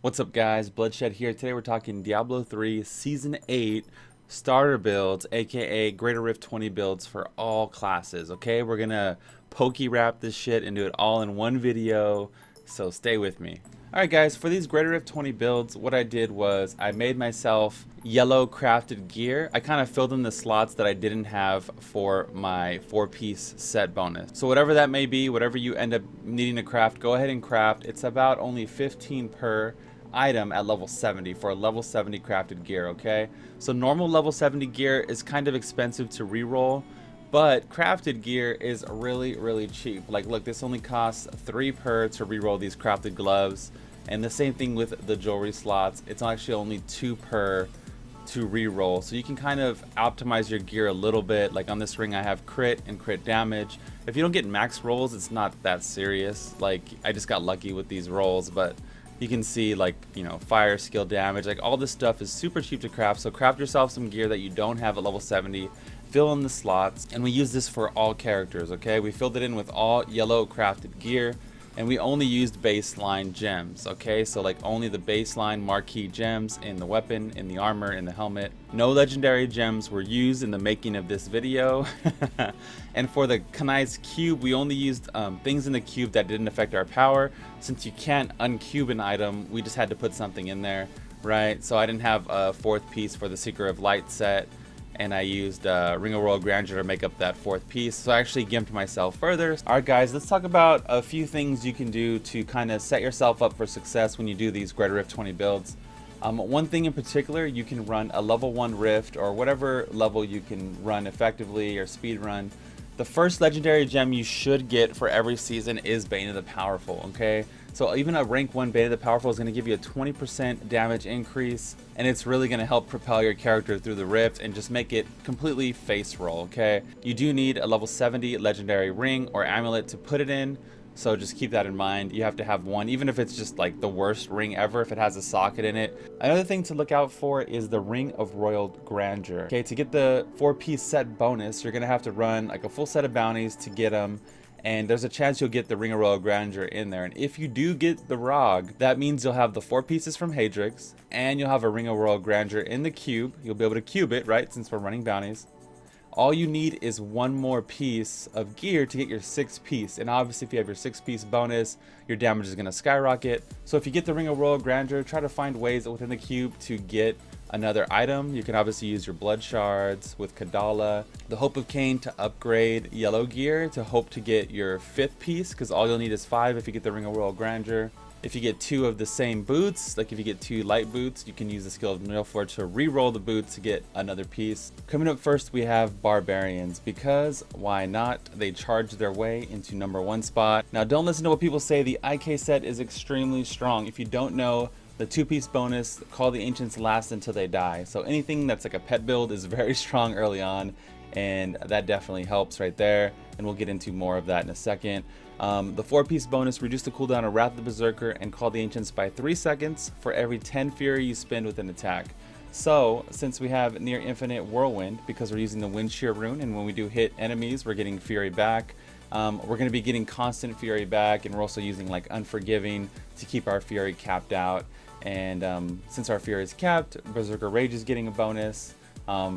What's up guys, Bloodshed here. Today we're talking Diablo 3 Season 8 starter builds, aka Greater Rift 20 builds for all classes, okay? We're gonna pokey wrap this shit and do it all in one video, so stay with me. Alright guys, for these Greater Rift 20 builds, what I did was I made myself yellow crafted gear. I kind of filled in the slots that I didn't have for my 4-piece set bonus. So whatever that may be, whatever you end up needing to craft, go ahead and craft. It's about only 15 per item at level 70 for a level 70 crafted gear, okay? So normal level 70 gear is kind of expensive to reroll, but crafted gear is really cheap. Like look, this only costs 3 per to reroll these crafted gloves, and the same thing with the jewelry slots. It's actually only 2 per to reroll, so you can kind of optimize your gear a little bit. Like on this ring I have crit and crit damage. If you don't get max rolls, it's not that serious. Like I just got lucky with these rolls, but you can see, like, you know, fire, skill, damage, like all this stuff is super cheap to craft. So craft yourself some gear that you don't have at level 70, fill in the slots, and we use this for all characters, okay? We filled it in with all yellow crafted gear, and we only used baseline gems, okay? So like only the baseline marquee gems in the weapon, in the armor, in the helmet. No legendary gems were used in the making of this video. And for the Kanai's cube, we only used things in the cube that didn't affect our power. Since you can't uncube an item, we just had to put something in there, right? So I didn't have a 4th piece for the Seeker of Light set, and I used Ring of Royal Grandeur to make up that 4th piece. So I actually gimped myself further. Alright guys, let's talk about a few things you can do to kind of set yourself up for success when you do these Greater Rift 20 builds. One thing in particular, you can run a level 1 Rift, or whatever level you can run effectively, or speed run. The first legendary gem you should get for every season is Bane of the Powerful, okay? So even a rank 1 Bane of the Powerful is going to give you a 20% damage increase, and it's really going to help propel your character through the rift and just make it completely face roll, okay? You do need a level 70 legendary ring or amulet to put it in, so just keep that in mind. You have to have one, even if it's just like the worst ring ever, if it has a socket in it. Another thing to look out for is the Ring of Royal Grandeur. Okay, to get the 4-piece set bonus, you're going to have to run like a full set of bounties to get them. And there's a chance you'll get the Ring of Royal Grandeur in there. And if you do get the ROG, that means you'll have the 4 pieces from Hadrix, and you'll have a Ring of Royal Grandeur in the cube. You'll be able to cube it, right, since we're running bounties. All you need is one more piece of gear to get your 6th piece. And obviously if you have your 6th piece bonus, your damage is going to skyrocket. So if you get the Ring of Royal Grandeur, try to find ways within the cube to get another item. You can obviously use your blood shards with Kadala, the Hope of Cain to upgrade yellow gear to hope to get your 5th piece, because all you'll need is 5 if you get the Ring of Royal Grandeur. If you get 2 of the same boots, like if you get 2 light boots, you can use the skill of Nailforge to re-roll the boots to get another piece. Coming up first, we have Barbarians, because why not? They charge their way into number 1 spot. Now don't listen to what people say. The IK set is extremely strong. If you don't know, the 2-piece bonus, Call the Ancients, lasts until they die. So anything that's like a pet build is very strong early on, and that definitely helps right there, and we'll get into more of that in a second. The 4-piece bonus, reduce the cooldown of Wrath of the Berserker and Call the Ancients by 3 seconds for every 10 Fury you spend with an attack. So since we have near infinite Whirlwind, because we're using the Wind Shear rune, and when we do hit enemies we're getting Fury back, we're going to be getting constant Fury back, and we're also using like Unforgiving to keep our Fury capped out. And since our Fury is capped, Berserker Rage is getting a bonus.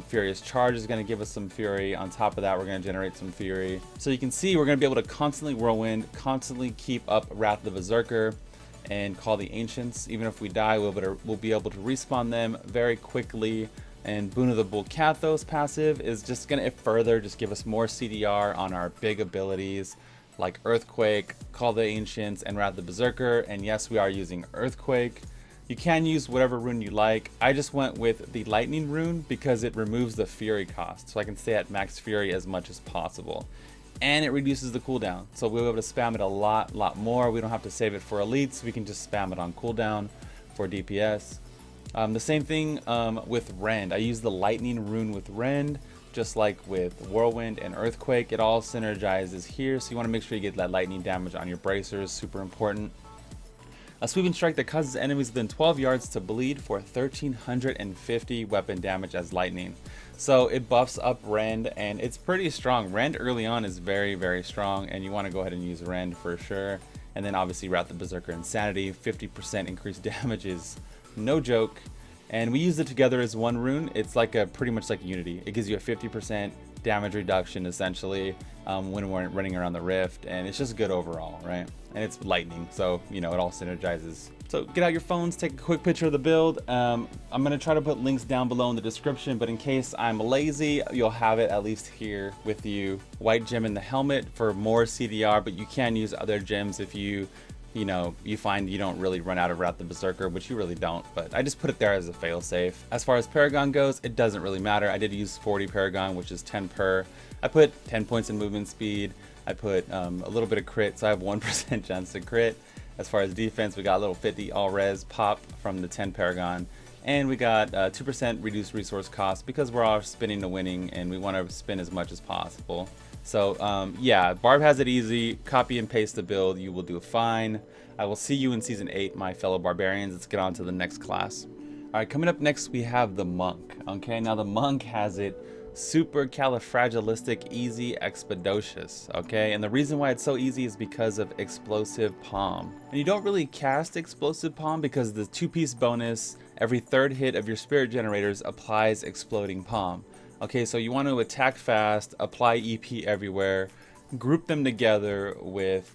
Furious Charge is going to give us some Fury. On top of that, we're going to generate some Fury. So you can see we're going to be able to constantly Whirlwind, constantly keep up Wrath of the Berserker, and Call the Ancients. Even if we die, we'll be able to respawn them very quickly. And Boon of the Bull Kathos passive is just going to further just give us more CDR on our big abilities like Earthquake, Call the Ancients, and Wrath of the Berserker. And yes, we are using Earthquake. You can use whatever rune you like. I just went with the Lightning rune because it removes the Fury cost, so I can stay at max Fury as much as possible. And it reduces the cooldown, so we'll be able to spam it a lot more. We don't have to save it for elites. We can just spam it on cooldown for DPS. The same thing with Rend. I use the Lightning rune with Rend, just like with Whirlwind and Earthquake. It all synergizes here, so you want to make sure you get that lightning damage on your bracers. Super important. A sweeping strike that causes enemies within 12 yards to bleed for 1350 weapon damage as lightning. So it buffs up Rend, and it's pretty strong. Rend early on is very strong, and you want to go ahead and use Rend for sure. And then obviously Wrath of Berserker Insanity, 50% increased damage is no joke. And we use it together as one rune. It's like a pretty much like Unity. It gives you a 50% damage reduction essentially when we're running around the rift, and it's just good overall, right? And it's lightning, so you know it all synergizes. So get out your phones, take a quick picture of the build. I'm gonna try to put links down below in the description, but in case I'm lazy, you'll have it at least here with you. White gem in the helmet for more CDR, but you can use other gems if you find you don't really run out of Wrath of Berserker, which you really don't, but I just put it there as a failsafe. As far as Paragon goes, it doesn't really matter. I did use 40 Paragon, which is 10 per. I put 10 points in movement speed. I put a little bit of crit, so I have 1% chance to crit. As far as defense, we got a little 50 all res pop from the 10 Paragon. And we got 2% reduced resource cost because we're all spinning to winning and we want to spin as much as possible. So yeah, Barb has it easy. Copy and paste the build. You will do fine. I will see you in Season 8, my fellow barbarians. Let's get on to the next class. All right, coming up next, we have the Monk. Okay, now the Monk has it super califragilistic, easy, expeditious. Okay, and the reason why it's so easy is because of Explosive Palm. And you don't really cast Explosive Palm because the 2-piece bonus, every third hit of your spirit generators applies Exploding Palm. Okay, so you want to attack fast, apply EP everywhere, group them together with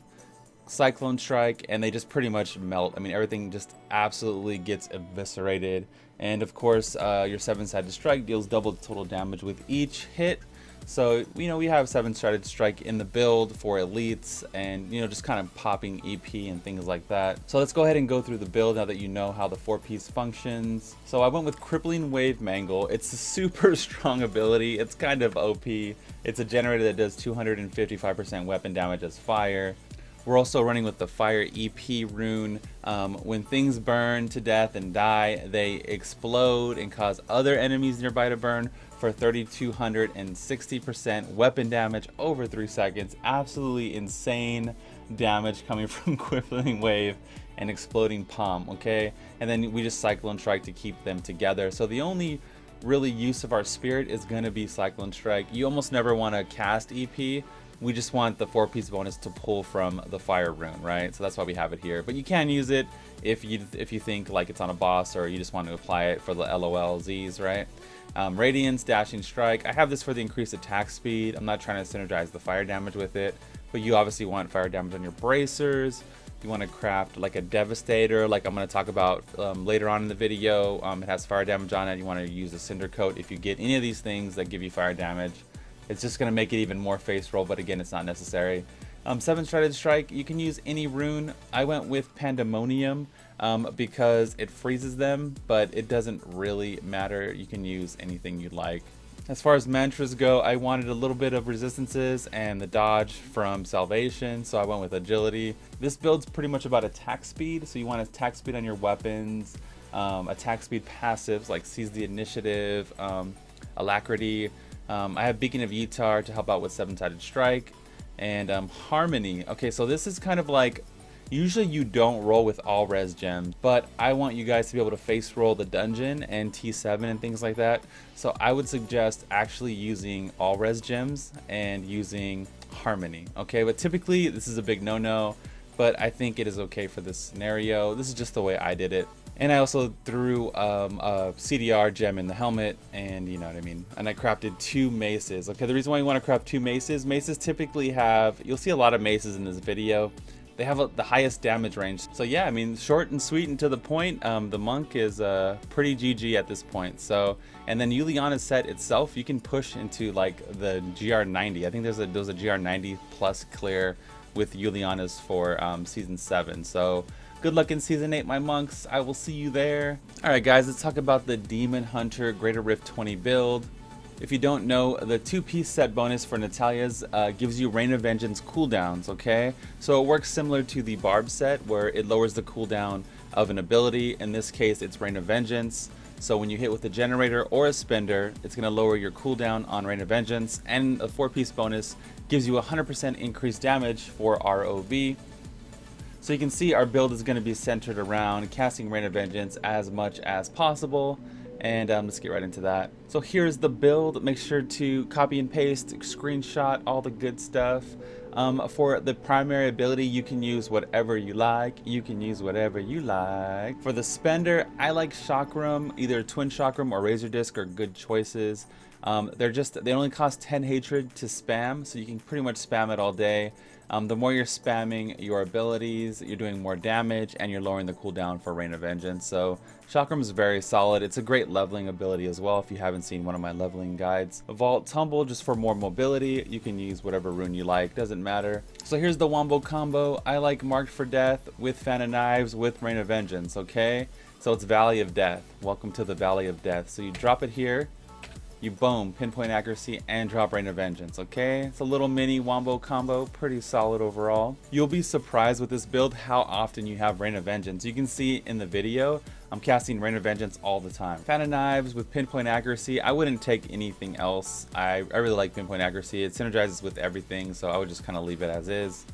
Cyclone Strike, and they just pretty much melt. I mean, everything just absolutely gets eviscerated. And of course, your 7-sided strike deals double the total damage with each hit. So, we have 7-sided strike in the build for elites and, just kind of popping EP and things like that. So let's go ahead and go through the build now that you know how the 4-piece functions. So I went with Crippling Wave Mangle. It's a super strong ability. It's kind of OP. It's a generator that does 255% weapon damage as fire. We're also running with the Fire EP rune. When things burn to death and die, they explode and cause other enemies nearby to burn for 3,260% weapon damage over 3 seconds. Absolutely insane damage coming from Crippling Wave and Exploding Palm, okay? And then we just Cyclone Strike to keep them together. So the only really use of our spirit is going to be Cyclone Strike. You almost never want to cast EP. We just want the 4-piece bonus to pull from the fire rune, right? So that's why we have it here. But you can use it if you think like it's on a boss or you just want to apply it for the LOLZs, right? Radiance, Dashing Strike. I have this for the increased attack speed. I'm not trying to synergize the fire damage with it, but you obviously want fire damage on your bracers. You want to craft like a Devastator, like I'm going to talk about later on in the video. It has fire damage on it. You want to use a Cinder Coat if you get any of these things that give you fire damage. It's just going to make it even more face roll, but again, it's not necessary. 7-sided strike, you can use any rune. I went with Pandemonium because it freezes them, but it doesn't really matter. You can use anything you'd like. As far as mantras go, I wanted a little bit of resistances and the dodge from Salvation, so I went with Agility. This build's pretty much about attack speed, so you want attack speed on your weapons, attack speed passives like Seize the Initiative, Alacrity. I have Beacon of Yitar to help out with 7-sided strike, and Harmony. Okay, so this is kind of like, usually you don't roll with all res gems, but I want you guys to be able to face roll the dungeon and T7 and things like that. So I would suggest actually using all res gems and using Harmony. Okay, but typically this is a big no-no, but I think it is okay for this scenario. This is just the way I did it. And I also threw a CDR gem in the helmet, and you know what I mean. And I crafted 2 maces. Okay, the reason why you want to craft 2 maces, maces typically have, you'll see a lot of maces in this video. They have the highest damage range. So yeah, I mean, short and sweet and to the point. The Monk is pretty GG at this point. So, and then Yuliana's set itself, you can push into like the GR90. I think there's a GR90 plus clear with Yuliana's for Season 7. So good luck in Season 8, my monks. I will see you there. Alright guys, let's talk about the Demon Hunter Greater Rift 20 build. If you don't know, the 2-piece set bonus for Natalia's gives you Rain of Vengeance cooldowns, okay? So it works similar to the Barb set where it lowers the cooldown of an ability. In this case, it's Rain of Vengeance. So when you hit with a generator or a spender, it's going to lower your cooldown on Rain of Vengeance, and a 4-piece bonus gives you 100% increased damage for ROV. So you can see our build is going to be centered around casting Rain of Vengeance as much as possible. And let's get right into that. So here's the build. Make sure to copy and paste, screenshot all the good stuff. For the primary ability, you can use whatever you like. You can use whatever you like. For the spender, I like Chakram. Either Twin Chakram or Razor Disc are good choices. They only cost 10 hatred to spam, so you can pretty much spam it all day. The more you're spamming your abilities, you're doing more damage, and you're lowering the cooldown for Rain of Vengeance. So Chakram is very solid. It's a great leveling ability as well if you haven't seen one of my leveling guides. Vault Tumble, just for more mobility. You can use whatever rune you like, doesn't matter. So here's the Wombo combo. I like Marked for Death with Fan of Knives with Rain of Vengeance, okay? So it's Valley of Death. Welcome to the Valley of Death. So you drop it here. You boom, pinpoint accuracy, and drop Rain of Vengeance, okay? It's a little mini wombo combo, pretty solid overall. You'll be surprised with this build how often you have Rain of Vengeance. You can see in the video, I'm casting Rain of Vengeance all the time. Fan of Knives with pinpoint accuracy, I wouldn't take anything else. I really like pinpoint accuracy. It synergizes with everything, so I would just kind of leave it as is.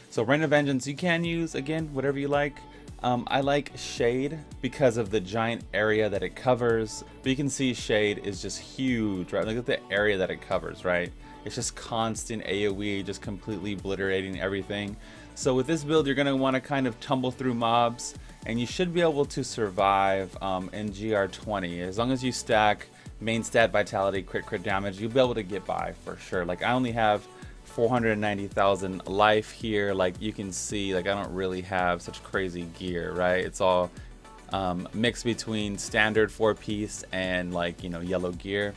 So Rain of Vengeance, you can use, again, whatever you like. I like Shade because of the giant area that it covers. But you can see Shade is just huge, right? Look at the area that it covers, right? It's just constant AoE, just completely obliterating everything. So with this build, you're going to want to kind of tumble through mobs, and you should be able to survive in GR20. As long as you stack main stat, vitality, crit damage, you'll be able to get by for sure. Like I only have 490,000 life here. Like you can see, like I don't really have such crazy gear, right? It's all mixed between standard 4-piece and like, you know, yellow gear.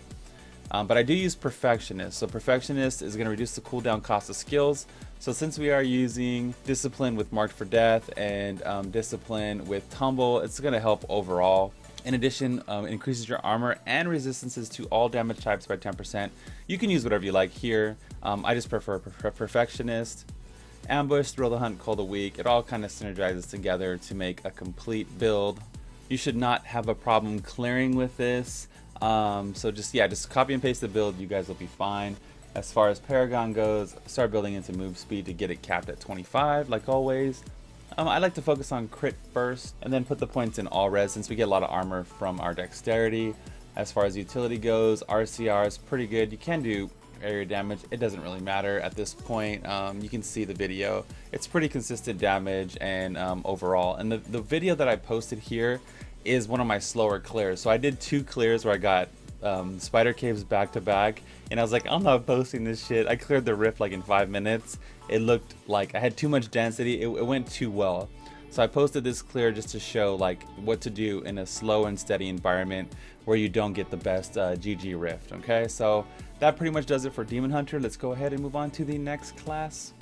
But I do use Perfectionist. So Perfectionist is going to reduce the cooldown cost of skills. So since we are using Discipline with Marked for Death and Discipline with Tumble, it's going to help overall. In addition, it increases your armor and resistances to all damage types by 10%. You can use whatever you like here. I just prefer Perfectionist. Ambush, Thrill the Hunt, Cold a Week. It all kind of synergizes together to make a complete build. You should not have a problem clearing with this. So just copy and paste the build. You guys will be fine. As far as Paragon goes, start building into move speed to get it capped at 25, like always. I like to focus on crit first and then put the points in all res since we get a lot of armor from our dexterity. As far as utility goes, RCR is pretty good. You can do area damage. It doesn't really matter at this point. You can see the video. It's pretty consistent damage and overall. And the video that I posted here is one of my slower clears. So I did 2 clears where I got spider caves back to back, and I was like, I'm not posting this shit. I cleared the rift like in 5 minutes. It looked like I had too much density. It went too well. So I posted this clear just to show like what to do in a slow and steady environment where you don't get the best GG rift. Okay, so that pretty much does it for Demon Hunter. Let's go ahead and move on to the next class.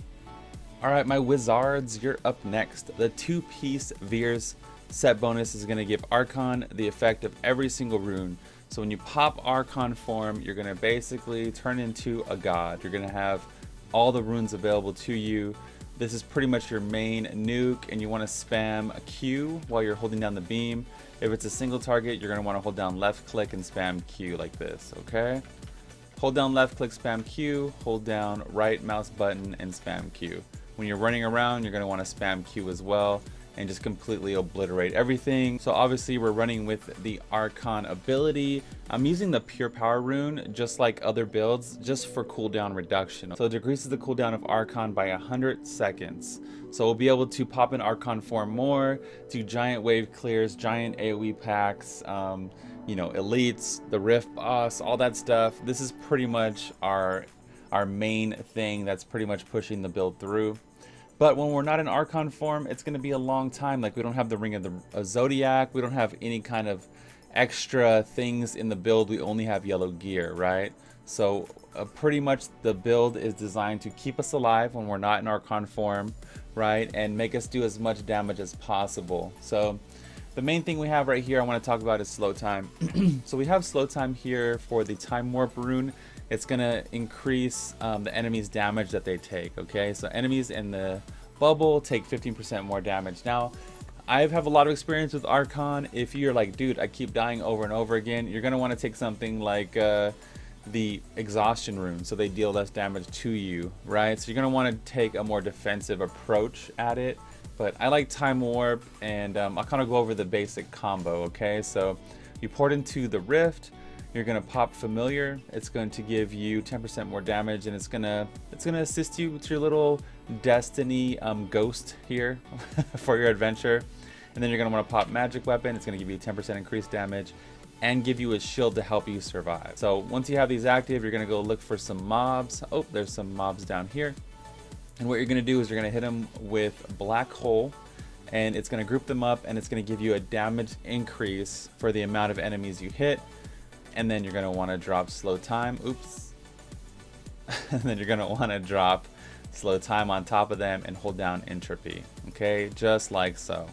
All right, my wizards, you're up next. The 2-piece Veers set bonus is going to give Archon the effect of every single rune. So when you pop Archon form, you're going to basically turn into a god. You're going to have all the runes available to you. This is pretty much your main nuke, and you want to spam a Q while you're holding down the beam. If it's a single target, you're going to want to hold down left click and spam Q like this, okay? Hold down left click, spam Q, hold down right mouse button and spam Q. When you're running around, you're going to want to spam Q as well and just completely obliterate everything. So obviously we're running with the Archon ability. I'm using the Pure Power rune just like other builds, just for cooldown reduction. So it decreases the cooldown of Archon by 100 seconds. So we'll be able to pop in Archon form more, do giant wave clears, giant AoE packs, you know, elites, the Rift boss, all that stuff. This is pretty much our main thing that's pretty much pushing the build through. But when we're not in Archon form, it's going to be a long time. Like we don't have the Ring of the Zodiac. We don't have any kind of extra things in the build. We only have yellow gear, right? So pretty much the build is designed to keep us alive when we're not in Archon form, right? And make us do as much damage as possible. So the main thing we have right here I want to talk about is slow time. So we have slow time here for the Time Warp rune. It's going to increase the enemy's damage that they take, okay? So enemies in the bubble take 15% more damage. Now, I have a lot of experience with Archon. If you're like, dude, I keep dying over and over again, you're going to want to take something like the Exhaustion rune, so they deal less damage to you, right? So you're going to want to take a more defensive approach at it. But I like Time Warp, and I'll kind of go over the basic combo, okay? So you port into the Rift. You're gonna pop familiar. It's going to give you 10% more damage, and it's gonna assist you with your little destiny ghost here for your adventure. And then you're gonna want to pop magic weapon. It's gonna give you 10% increased damage and give you a shield to help you survive. So once you have these active, you're gonna go look for some mobs. Oh, there's some mobs down here. And what you're gonna do is you're gonna hit them with black hole, and it's gonna group them up, and it's gonna give you a damage increase for the amount of enemies you hit. And then you're gonna want to drop slow time. Oops. And then you're gonna want to drop slow time on top of them and hold down entropy. Okay, just like so.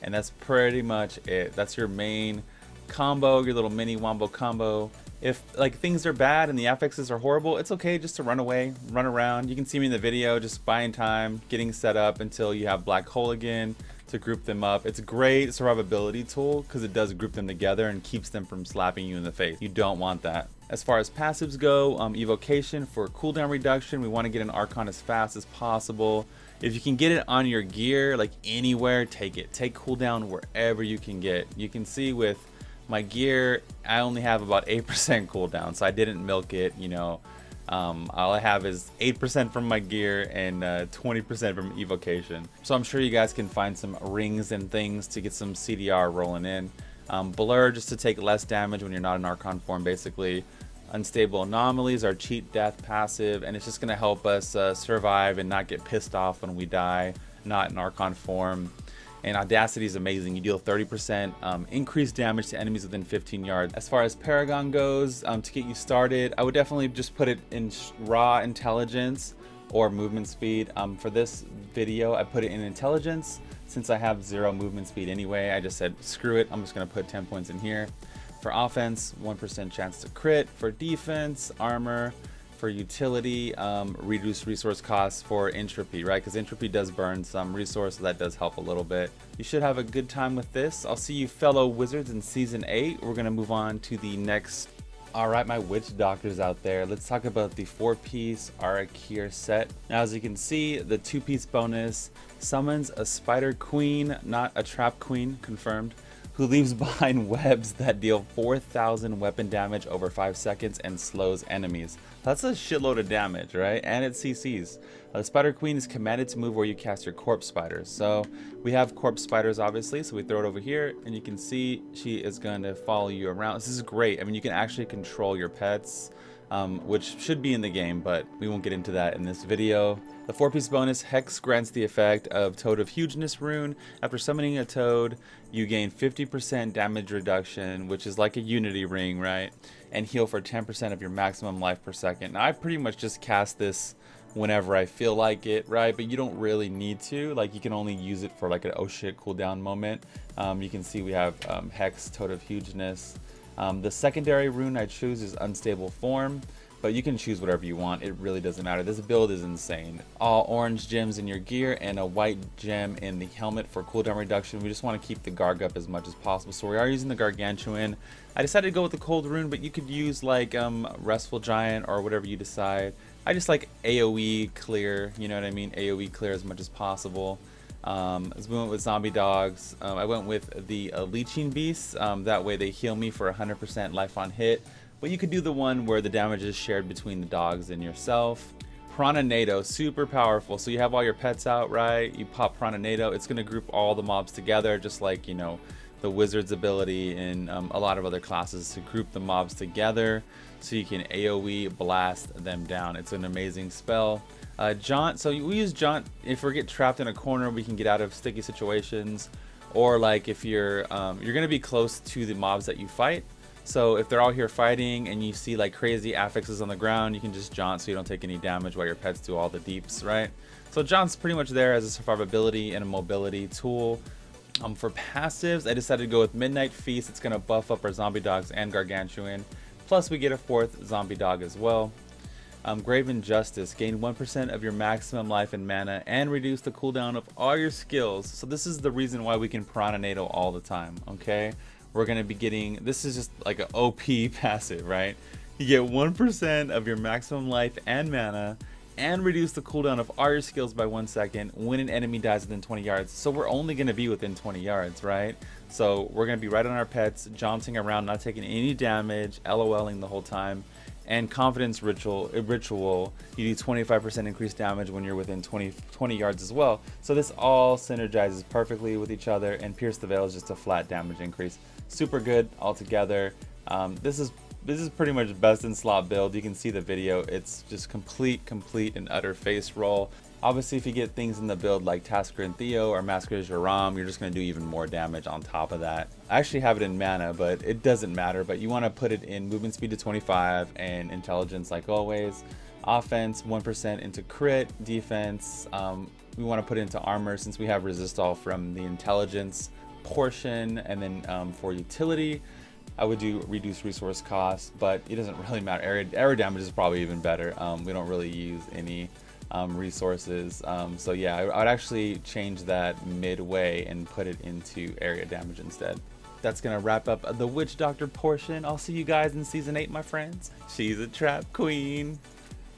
And that's pretty much it. That's your main combo, your little mini wombo combo. If like things are bad and the affixes are horrible, it's okay just to run away, run around. You can see me in the video just buying time, getting set up until you have black hole again to group them up. It's a great survivability tool because it does group them together and keeps them from slapping you in the face. You don't want that. As far as passives go, evocation for cooldown reduction, we want to get an Archon as fast as possible. If you can get it on your gear, like anywhere, take it. Take cooldown wherever you can get. You can see with my gear, I only have about 8% cooldown, so I didn't milk it, you know. All I have is 8% from my gear and 20% from evocation. So I'm sure you guys can find some rings and things to get some CDR rolling in. Blur just to take less damage when you're not in Archon form, basically. Unstable anomalies, our cheat death passive, and it's just gonna help us survive and not get pissed off when we die, not in Archon form. And Audacity is amazing. You deal 30% increased damage to enemies within 15 yards. As far as Paragon goes, to get you started, I would definitely just put it in raw intelligence or movement speed. For this video, I put it in intelligence since I have 0 movement speed anyway. I just said, screw it, I'm just gonna put 10 points in here. For offense, 1% chance to crit. For defense, armor. For utility, reduce resource costs. For entropy, right? Because entropy does burn some resource, so that does help a little bit. You should have a good time with this. I'll see you fellow wizards in season 8. We're gonna move on to the next. All right, my witch doctors out there, let's talk about the 4-piece Arakir set. Now, as you can see, the 2-piece bonus summons a spider queen, not a trap queen, confirmed, who leaves behind webs that deal 4,000 weapon damage over 5 seconds and slows enemies. That's a shitload of damage, right? And it CCs. The Spider Queen is commanded to move where you cast your corpse spiders. So we have corpse spiders, obviously, so we throw it over here, and you can see she is going to follow you around. This is great. I mean, you can actually control your pets, which should be in the game, but we won't get into that in this video. The 4-piece bonus, Hex, grants the effect of Toad of Hugeness rune. After summoning a toad, you gain 50% damage reduction, which is like a unity ring, right? And heal for 10% of your maximum life per second. Now, I pretty much just cast this whenever I feel like it, right? But you don't really need to. Like, you can only use it for like an oh shit cooldown moment. You can see we have Hex, Toad of Hugeness. The secondary rune I choose is Unstable Form, but you can choose whatever you want. It really doesn't matter. This build is insane. All orange gems in your gear and a white gem in the helmet for cooldown reduction. We just want to keep the Garg up as much as possible, so we are using the Gargantuan. I decided to go with the cold rune, but you could use like Restful Giant or whatever you decide. I just like AoE clear, you know what I mean? AoE clear as much as possible. As we went with zombie dogs, I went with the leeching beasts. That way they heal me for 100% life on hit. But you could do the one where the damage is shared between the dogs and yourself. Prananado, super powerful. So you have all your pets out, right? You pop Prananado. It's going to group all the mobs together, just like, you know, the wizard's ability in a lot of other classes to group the mobs together so you can AoE blast them down. It's an amazing spell. Jaunt, so we use Jaunt if we get trapped in a corner, we can get out of sticky situations, or like if you're gonna be close to the mobs that you fight. So if they're all here fighting and you see like crazy affixes on the ground, you can just Jaunt so you don't take any damage while your pets do all the deeps, right? So Jaunt's pretty much there as a survivability and a mobility tool. For passives, I decided to go with Midnight Feast. It's gonna buff up our zombie dogs and Gargantuan. Plus we get a 4th zombie dog as well. Graven Justice, gain 1% of your maximum life and mana and reduce the cooldown of all your skills. So this is the reason why we can Prananado all the time, okay? We're going to be getting, this is just like an OP passive, right? You get 1% of your maximum life and mana and reduce the cooldown of all your skills by 1 second when an enemy dies within 20 yards. So we're only going to be within 20 yards, right? So we're going to be right on our pets, jaunting around, not taking any damage, LOLing the whole time. And confidence ritual, you do 25% increased damage when you're within 20 yards as well. So this all synergizes perfectly with each other, and Pierce the Veil is just a flat damage increase. Super good altogether. This is pretty much best in slot build. You can see the video. It's just complete and utter face roll. Obviously, if you get things in the build like Tasker and Theo or Massacre Jaram, you're just going to do even more damage on top of that. I actually have it in mana, but it doesn't matter. But you want to put it in movement speed to 25 and intelligence like always. Offense 1% into crit. Defense, we want to put it into armor since we have resist all from the intelligence portion. And then for utility, I would do reduced resource cost, but it doesn't really matter. Area damage is probably even better. We don't really use any resources, so yeah, I would actually change that midway and put it into area damage instead. That's gonna wrap up the Witch Doctor portion. I'll see you guys in season 8, my friends. She's a trap queen.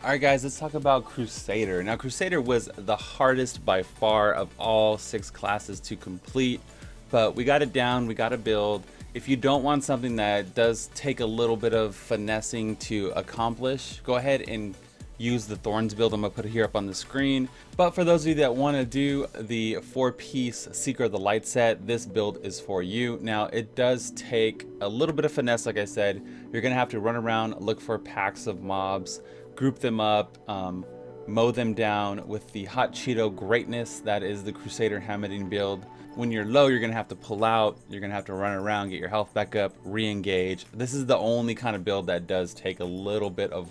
Alright guys, let's talk about Crusader. Now Crusader was the hardest by far of all 6 classes to complete, but we got it down, we got a build. If you don't want something that does take a little bit of finessing to accomplish, go ahead and use the Thorns build. I'm gonna put it here up on the screen. But for those of you that want to do the 4-piece Seeker of the Light set, this build is for you. Now it does take a little bit of finesse. Like I said, you're gonna have to run around, look for packs of mobs, group them up, mow them down with the Hot Cheeto greatness that is the Crusader Hammeting build. When you're low, you're gonna have to pull out, you're gonna have to run around, get your health back up, re-engage. This is the only kind of build that does take a little bit of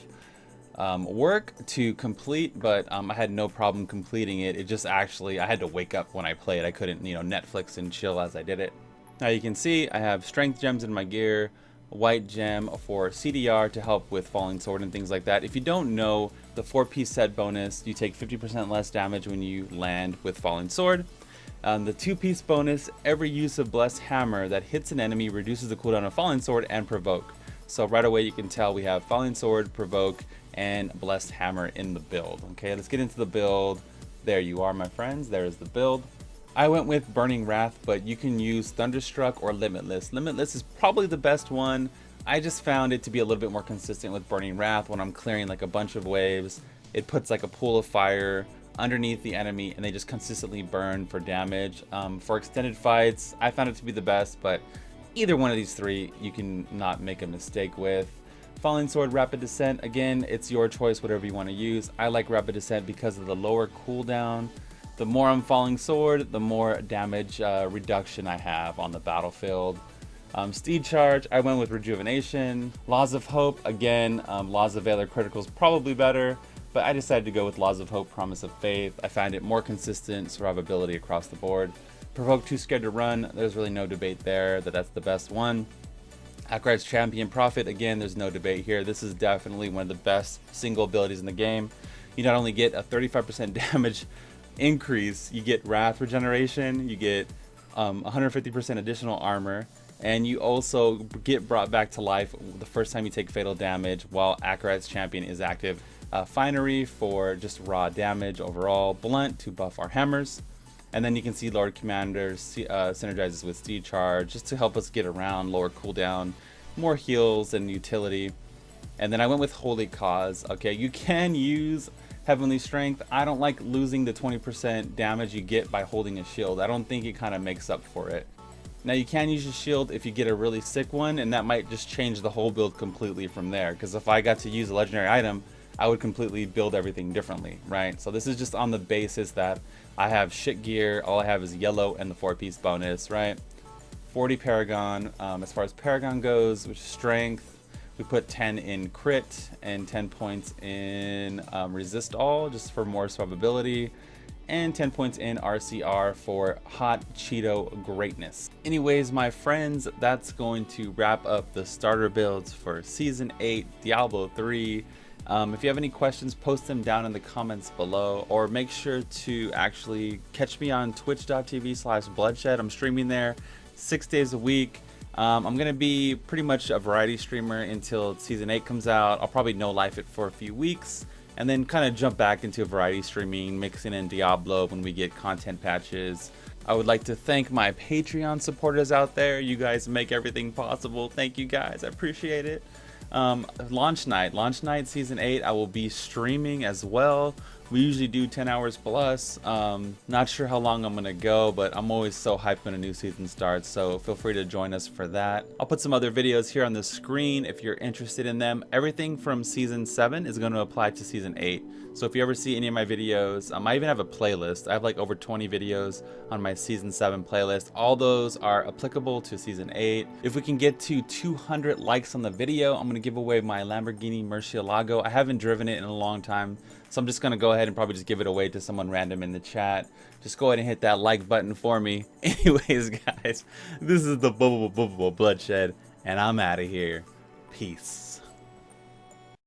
work to complete, but I had no problem completing it. It just actually, I had to wake up when I played. I couldn't, Netflix and chill as I did it. Now you can see I have strength gems in my gear, a white gem for CDR to help with falling sword and things like that. If you don't know, the 4-piece set bonus, you take 50% less damage when you land with falling sword. The 2-piece bonus, every use of blessed hammer that hits an enemy reduces the cooldown of falling sword and provoke. So right away you can tell we have falling sword, provoke, and blessed hammer in the build. Okay, let's get into the build. There you are, my friends. There's the build. I went with Burning Wrath, but you can use Thunderstruck or Limitless. Limitless is probably the best one. I just found it to be a little bit more consistent with Burning Wrath. When I'm clearing like a bunch of waves, it puts like a pool of fire underneath the enemy and they just consistently burn for damage. For extended fights, I found it to be the best, but either one of these 3 you can not make a mistake with. Falling Sword, Rapid Descent, again, it's your choice, whatever you want to use. I like Rapid Descent because of the lower cooldown. The more I'm Falling Sword, the more damage reduction I have on the battlefield. Steed Charge, I went with Rejuvenation. Laws of Hope, again, Laws of Valor Critical is probably better, but I decided to go with Laws of Hope, Promise of Faith. I find it more consistent survivability across the board. Provoke Too Scared to Run, there's really no debate there that that's the best one. Akrat's Champion Prophet, again, there's no debate here. This is definitely one of the best single abilities in the game. You not only get a 35% damage increase, you get Wrath regeneration, you get 150% additional armor, and you also get brought back to life the first time you take fatal damage while Akrat's Champion is active. Finery for just raw damage overall. Blunt to buff our hammers. And then you can see Lord Commander synergizes with Steed Charge just to help us get around, lower cooldown, more heals and utility. And then I went with Holy Cause. Okay, you can use Heavenly Strength. I don't like losing the 20% damage you get by holding a shield. I don't think it kind of makes up for it. Now you can use your shield if you get a really sick one, and that might just change the whole build completely from there. Because if I got to use a legendary item, I would completely build everything differently, right? So this is just on the basis that I have shit gear, all I have is yellow and the 4-piece bonus, right? 40 Paragon, as far as Paragon goes, which is strength, we put 10 in crit and 10 points in resist all, just for more survivability, and 10 points in RCR for Hot Cheeto greatness. Anyways, my friends, that's going to wrap up the starter builds for Season 8, Diablo 3. If you have any questions, post them down in the comments below, or make sure to actually catch me on twitch.tv/bloodshed. I'm streaming there 6 days a week. I'm going to be pretty much a variety streamer until Season 8 comes out. I'll probably no life it for a few weeks, and then kind of jump back into variety streaming, mixing in Diablo when we get content patches. I would like to thank my Patreon supporters out there. You guys make everything possible. Thank you guys, I appreciate it. Launch night season 8, I will be streaming as well. We usually do 10 hours plus. Not sure how long I'm gonna go, but I'm always so hyped when a new season starts, so feel free to join us for that. I'll put some other videos here on the screen if you're interested in them. Everything from season 7 is going to apply to season 8. So if you ever see any of my videos, I even have a playlist. I have like over 20 videos on my season 7 playlist. All those are applicable to season 8. If we can get to 200 likes on the video, I'm going to give away my Lamborghini Murcielago. I haven't driven it in a long time, so I'm just going to go ahead and probably just give it away to someone random in the chat. Just go ahead and hit that like button for me. Anyways, guys, this is the Bloodshed, and I'm out of here. Peace.